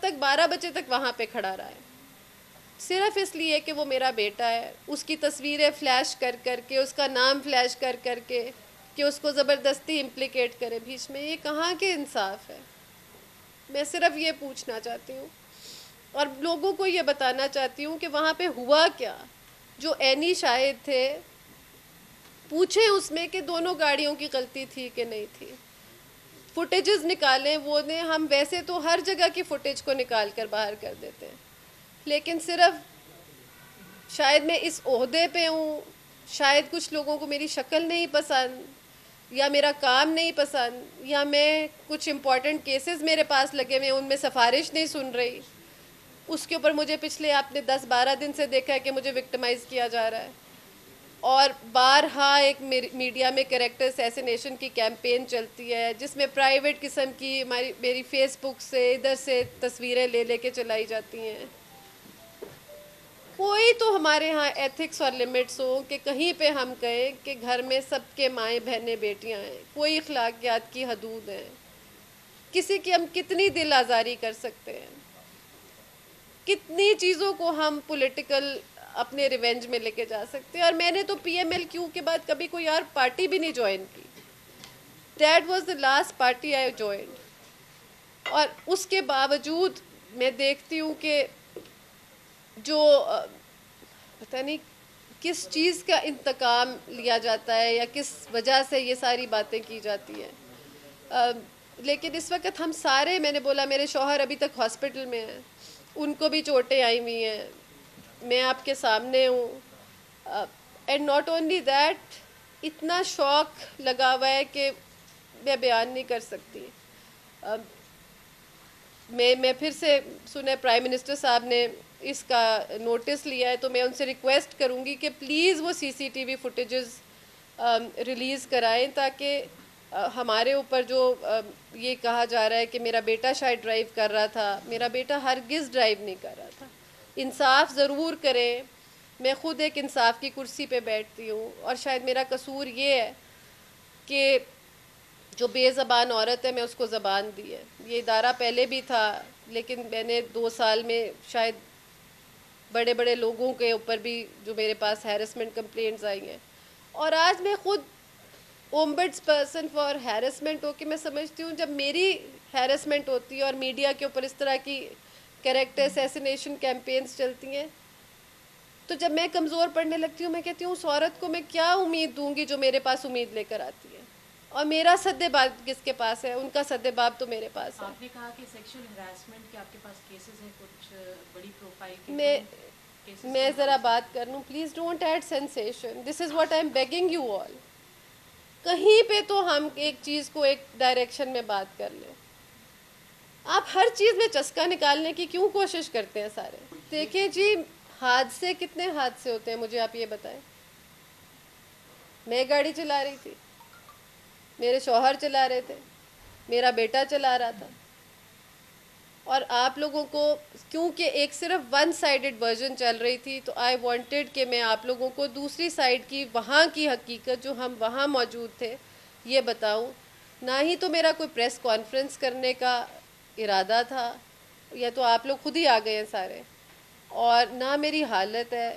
تک 12 بجے تک وہاں پہ کھڑا رہا ہے، صرف اس لیے کہ وہ میرا بیٹا ہے. اس کی تصویریں فلیش کر کر کے، اس کا نام فلیش کر کر کے، کہ اس کو زبردستی امپلیکیٹ کرے بیچ میں. یہ کہاں کے انصاف ہے؟ میں صرف یہ پوچھنا چاہتی ہوں اور لوگوں کو یہ بتانا چاہتی ہوں کہ وہاں پہ ہوا کیا. جو عینی شاہد تھے پوچھیں اس میں کہ دونوں گاڑیوں کی غلطی تھی کہ نہیں تھی. فوٹیجز نکالیں، وہ نے ہم ویسے تو ہر جگہ کی فوٹیج کو نکال کر باہر کر دیتے ہیں، لیکن صرف شاید میں اس عہدے پہ ہوں، شاید کچھ لوگوں کو میری شکل نہیں پسند یا میرا کام نہیں پسند، یا میں کچھ امپورٹنٹ کیسز میرے پاس لگے ہوئے ہیں ان میں سفارش نہیں سن رہی، اس کے اوپر مجھے پچھلے آپ نے 10-12 دن سے دیکھا ہے کہ مجھے وکٹمائز کیا جا رہا ہے. اور بارہا ایک میڈیا میں کریکٹر اسیسینیشن کی کیمپین چلتی ہے جس میں پرائیویٹ قسم کی میری فیس بک سے ادھر سے تصویریں لے کے چلائی جاتی ہیں. کوئی تو ہمارے ہاں ایتھکس اور لمٹس ہو کہ کہیں پہ ہم کہیں کہ گھر میں سب کے مائیں بہنیں بیٹیاں ہیں، کوئی اخلاقیات کی حدود ہیں. کسی کی ہم کتنی دل آزاری کر سکتے ہیں، کتنی چیزوں کو ہم پولیٹیکل اپنے ریونج میں لے کے جا سکتے ہیں. اور میں نے تو پی ایم ایل کیو کے بعد کبھی کوئی اور پارٹی بھی نہیں جوائن کی. That was the last party I joined. اور اس کے باوجود میں دیکھتی ہوں کہ جو پتہ نہیں کس چیز کا انتقام لیا جاتا ہے یا کس وجہ سے یہ ساری باتیں کی جاتی ہیں. لیکن اس وقت ہم سارے، میں نے بولا میرے شوہر ابھی تک ہاسپٹل میں ہیں، ان کو بھی چوٹیں آئی ہوئی ہیں، میں آپ کے سامنے ہوں. اینڈ ناٹ اونلی دیٹ، اتنا شوق لگا ہوا ہے کہ میں بیان نہیں کر سکتی. میں پھر سے سنے پرائم منسٹر صاحب نے اس کا نوٹس لیا ہے، تو میں ان سے ریکویسٹ کروں گی کہ پلیز وہ C C T V footages release کرائیں تاکہ ہمارے اوپر جو یہ کہا جا رہا ہے کہ میرا بیٹا شاید ڈرائیو کر رہا تھا، میرا بیٹا ہرگز ڈرائیو نہیں کر رہا تھا. انصاف ضرور کریں. میں خود ایک انصاف کی کرسی پہ بیٹھتی ہوں اور شاید میرا قصور یہ ہے کہ جو بے زبان عورت ہے میں اس کو زبان دی ہے. یہ ادارہ پہلے بھی تھا لیکن میں نے 2 سال میں شاید بڑے بڑے لوگوں کے اوپر بھی جو میرے پاس ہیرسمنٹ کمپلینٹس آئی ہیں. اور آج میں خود اومبڈس پرسن فار ہیرسمنٹ ہو کے میں سمجھتی ہوں جب میری ہیرسمنٹ ہوتی ہے اور میڈیا کے اوپر اس طرح کی کریکٹر اسیسینیشن کیمپینز چلتی ہیں، تو جب میں کمزور پڑنے لگتی ہوں میں کہتی ہوں اس عورت کو میں کیا امید دوں گی جو میرے پاس امید لے کر آتی ہے. اور میرا سد باب کس کے پاس ہے؟ ان کا سد باب تو میرے پاس ہے. آپ نے کہا کہ سیکشل ہراسمنٹ کے آپ کے پاس کیسز ہیں، کچھ بڑی پروفائل کے میں ذرا بات کر لوں، please don't add sensation. This is what I am begging you all. کہیں پہ تو ہم ایک چیز کو ایک ڈائریکشن میں بات کر لیں. آپ ہر چیز میں چسکا نکالنے کی کیوں کوشش کرتے ہیں سارے؟ دیکھیں جی، حادثے کتنے حادثے ہوتے ہیں مجھے آپ یہ بتائیں. میں گاڑی چلا رہی تھی، میرے شوہر چلا رہے تھے، میرا بیٹا چلا رہا تھا، اور آپ لوگوں کو کیونکہ ایک صرف ون سائیڈڈ ورژن چل رہی تھی تو آئی وانٹیڈ کہ میں آپ لوگوں کو دوسری سائیڈ کی وہاں کی حقیقت جو ہم وہاں موجود تھے یہ بتاؤں. نہ ہی تو میرا کوئی پریس کانفرنس کرنے کا ارادہ تھا، یا تو آپ لوگ خود ہی آ گئے ہیں سارے، اور نہ میری حالت ہے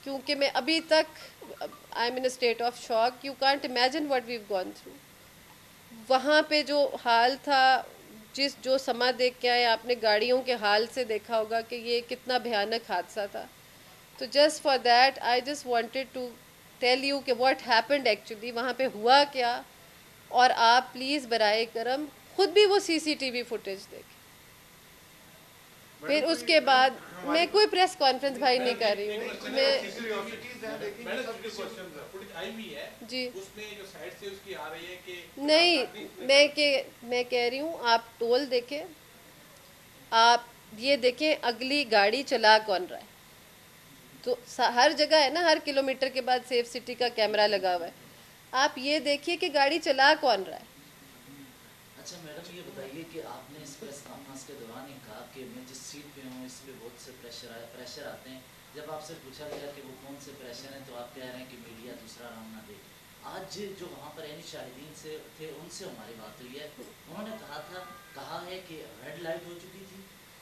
کیونکہ میں ابھی تک I am in state of shock. You can't imagine what we've gone through. وہاں پہ جو حال تھا، جو سما دیکھ کے آئے، آپ نے گاڑیوں کے حال سے دیکھا ہوگا کہ یہ کتنا بھیانک حادثہ تھا. تو just for that I just wanted to tell you کہ واٹ ہیپنڈ ایکچولی، وہاں پہ ہوا کیا. اور آپ پلیز برائے کرم خود بھی وہ C C T V footage دیکھیں. پھر اس کے بعد میں کوئی پریس کانفرنس بھائی نہیں کر رہی ہوں میں. جی نہیں، میں کہہ رہی ہوں آپ ٹول دیکھیں، آپ یہ دیکھیں اگلی گاڑی چلا کون رہا ہے. تو ہر جگہ ہے نا، ہر کلومیٹر کے بعد سیف سٹی کا کیمرہ لگا ہوا ہے. آپ یہ دیکھیے کہ گاڑی چلا کون رہا ہے. اچھا میڈم، یہ بتائیے کہ آپ نے اس پریس کانفرنس کے دوران ہی کہا کہ میں جس سیٹ پہ ہوں اس پہ بہت سے پریشر آتے ہیں. جب آپ سے پوچھا گیا کہ وہ کون سے پریشر ہیں تو آپ کہہ رہے ہیں کہ میڈیا دوسرا نام نہ دے. آج جو وہاں پر یعنی شاہدین سے تھے ان سے ہماری بات ہوئی ہے، انہوں نے کہا ہے کہ ریڈ لائٹ ہو چکی تھی،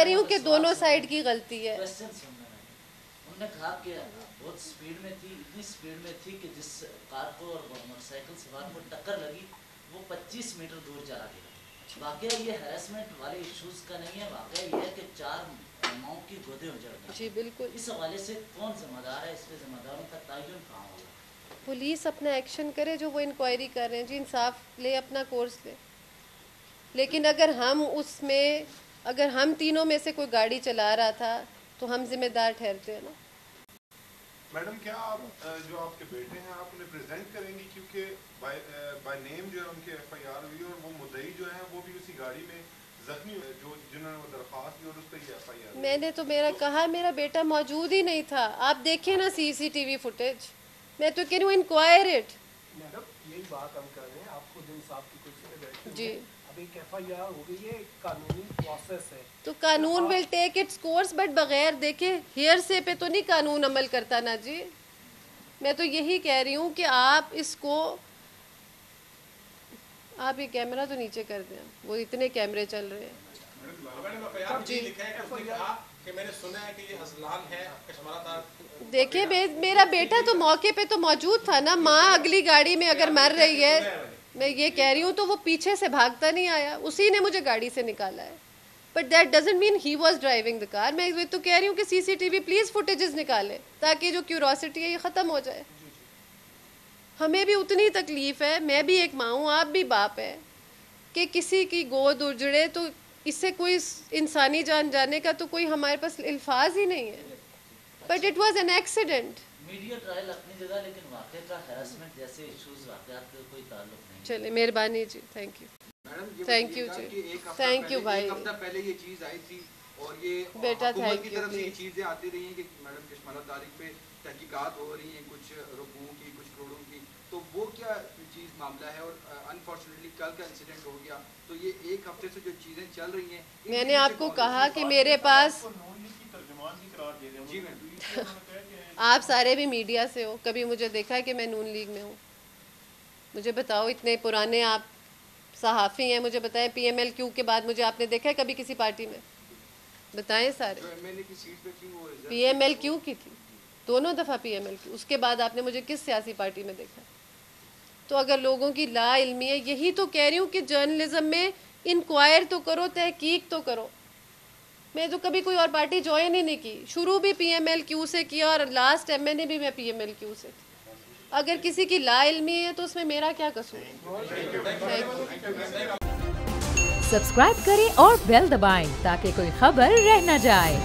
رہی ہوں کہ دونوں سائڈ کی غلطی ہے. کوسچن سننا ہے. انہوں نے کہا کہ بہت سپیڈ میں تھی, اتنی سپیڈ میں تھی کہ جس کار کو اور موٹر سائیکل سوار کو ٹکر لگی وہ 25 میٹر دور چلا گیا. واقعہ یہ ہیراسمنٹ والے ایشوز کا نہیں ہے, واقعہ یہ ہے کہ 4 ماؤں کی گودیں اجڑ گئی. جی بالکل. اس حوالے سے کون ذمہ دار ہے, اس پہ ذمہ داروں کا تعین کہاں ہوگا؟ پولیس اپنا ایکشن کرے جو وہ انکوائری کر رہے ہیں. جی انصاف لے, اپنا کورس لے. لیکن اگر ہم تینوں میں سے کوئی گاڑی چلا رہا تھا تو ہم ذمہ دار ٹھہرتے ہیں نا. میڈم کیا آپ جو آپ کے بیٹے ہیں آپ انہیں پریزنٹ کریں گی, کیونکہ بائی نیم جو ہے ان کے ایف آئی آر ہوئی اور وہ مدعی جو ہیں وہ بھی اسی گاڑی میں زخمی ہوئے جنہوں نے وہ درخواست دی اور اس پہ یہ ایف آئی آر. میں نے تو میرا بیٹا موجود ہی نہیں تھا. آپ دیکھیں نا CCTV فوٹیج. میں تو کہہ رہی ہوں انکوائر اٹ. میڈم یہی بات ہم کر رہے ہیں, آپ خود انصاف کی کرسی پہ بیٹھے جی. اب ایک ایف آئی آر ہو گئی ہے, ایک قانونی پروسیس ہے تو قانون ول ٹیک اٹس کورس, بٹ بغیر دیکھے ہیئر سے پہ تو نہیں قانون عمل کرتا نا جی. میں تو یہی کہہ رہی ہوں کہ آپ یہ کیمرہ تو نیچے کر دیں, وہ اتنے کیمرے چل رہے ہیں. دیکھیں میرا بیٹا تو موقع پہ تو موجود تھا نا. ماں اگلی گاڑی میں اگر مر رہی ہے, میں یہ کہہ رہی ہوں, تو وہ پیچھے سے بھاگتا نہیں آیا, اسی نے مجھے گاڑی سے نکالا ہے. But that doesn't mean he was driving the car. میں تو کہہ رہی ہوں کہ CCTV پلیز فوٹیجز نکالے تاکہ جو کیوروسٹی ہے یہ ختم ہو جائے. ہمیں بھی اتنی تکلیف ہے, میں بھی ایک ماں ہوں, آپ بھی باپ ہے, کہ کسی کی گود اجڑے تو اس سے کوئی انسانی جان جانے کا تو کوئی ہمارے پاس الفاظ ہی نہیں ہے. But it was an accident. Media trial اپنی جگہ, لیکن واقعہ کا ہیراسمنٹ جیسے ایشوز واقعات کا کوئی تعلق نہیں. چلے مہربانی جی, تھینک یو. تھینک یو جی, تھینک یو بھائی. ایک ہفتہ پہلے یہ چیز آئی تھی اور یہ بیٹا حکومت کی طرف سے یہ چیزیں آتی رہی ہیں کہ میڈم کشمالہ طارق پہ تحقیقات ہو رہی ہیں, کچھ رقوع کی, کچھ کروڑوں کی. تو وہ کیا چیز معاملہ ہے؟ اور انفارچونیٹلی کل کا انسیڈنٹ ہو گیا, تو یہ ایک ہفتے سے جو چیزیں چل رہی ہیں, میں نے آپ کو کہا کہ میرے پاس, آپ سارے بھی میڈیا سے ہو, کبھی مجھے دیکھا ہے کہ میں نون لیگ میں ہوں؟ مجھے بتاؤ, اتنے پرانے آپ صحافی ہیں, مجھے بتائیں PMLQ کے بعد مجھے آپ نے دیکھا ہے کبھی کسی پارٹی میں؟ بتائیں سارے. PMLQ کی تھی, دونوں دفعہ PMLQ. اس کے بعد آپ نے مجھے کس سیاسی پارٹی میں دیکھا؟ تو اگر لوگوں کی لا علمی ہے, یہی تو کہہ رہی ہوں کہ جرنلزم میں انکوائر تو کرو, تحقیق تو کرو. میں تو کبھی کوئی اور پارٹی جوائن ہی نہیں کی, شروع بھی PMLQ سے کیا اور لاسٹ MNA بھی میں PMLQ سے تھی. اگر کسی کی لا علمی ہے تو اس میں میرا کیا قصور ہے؟ سبسکرائب کریں اور بیل دبائیں تاکہ کوئی خبر رہ نہ جائے.